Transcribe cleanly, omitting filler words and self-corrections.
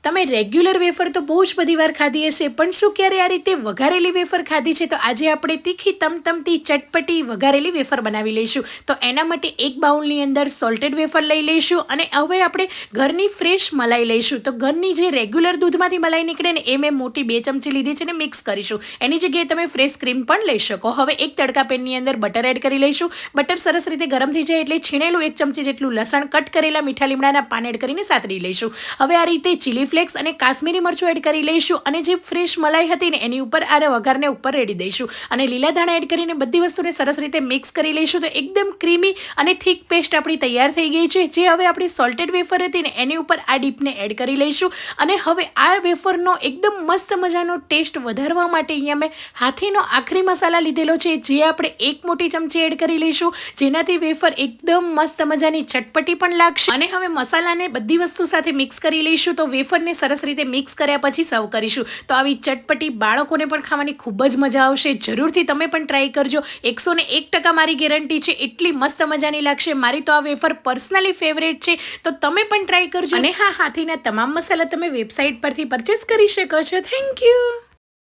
તમે regular wafer તો બહુ જ બધી વાર ખાધી હશે, પણ શું ક્યારે આ રીતે વઘારેલી વેફર ખાધી છે? તો આજે આપણે તીખી તમતમતી ચટપટી વઘારેલી વેફર બનાવી લઈશું. તો એના માટે એક બાઉલની અંદર સોલ્ટેડ વેફર લઈ લઈશું અને હવે આપણે ઘરની ફ્રેશ મલાઈ લઈશું. તો ઘરની જે રેગ્યુલર દૂધમાંથી મલાઈ નીકળે ને એ મેં મોટી 2 ચમચી લીધી છે ને મિક્સ કરીશું. એની જગ્યાએ તમે ફ્રેશ ક્રીમ પણ લઈ શકો. હવે એક તડકા પેનની અંદર બટર એડ કરી લઈશું. બટર સરસ રીતે ગરમ થઈ જાય એટલે છીણેલું 1 ચમચી જેટલું લસણ, કટ કરેલા મીઠા લીમડાના પાન એડ કરીને સાતરી લઈશું. હવે આ રીતે ચીલી ફ્લેક્સ અને કાશ્મીરી મરચું એડ કરી લઈશું અને જે ફ્રેશ મલાઈ હતી ને એની ઉપર આ વઘારને ઉપર રેડી દઈશું અને લીલા ધાણા એડ કરીને બધી વસ્તુને સરસ રીતે મિક્સ કરી લઈશું. તો એકદમ ક્રીમી અને થીક પેસ્ટ આપણી તૈયાર થઈ ગઈ છે. જે હવે આપણી સોલ્ટેડ વેફર હતી ને એની ઉપર આ ડીપને એડ કરી લઈશું અને હવે આ વેફરનો એકદમ મસ્ત મજાનો ટેસ્ટ વધારવા માટે અહીંયા મેં હાથીનો આખરી મસાલા લીધેલો છે, જે આપણે 1 મોટી ચમચી એડ કરી લઈશું, જેનાથી વેફર એકદમ મસ્ત મજાની ચટપટી પણ લાગશે. અને હવે મસાલાને બધી વસ્તુ સાથે મિક્સ કરી લઈશું. તો વેફરને સરસ રીતે મિક્સ કર્યા પછી સર્વ કરીશું. તો આવી ચટપટી બાળકોને પણ ખાવાની ખૂબ જ મજા આવશે. જરૂરથી તમે પણ ટ્રાય કરજો. 101% મારી ગેરંટી છે, એટલી મસ્ત મજાની લાગશે. મારી તો આ વેફર પર્સનલી ફેવરેટ છે, તો તમે પણ ટ્રાય કરજો. અને હા, હાથીના તમામ મસાલા તમે વેબસાઇટ પરથી પરચેસ કરી શકો છો. Thank you.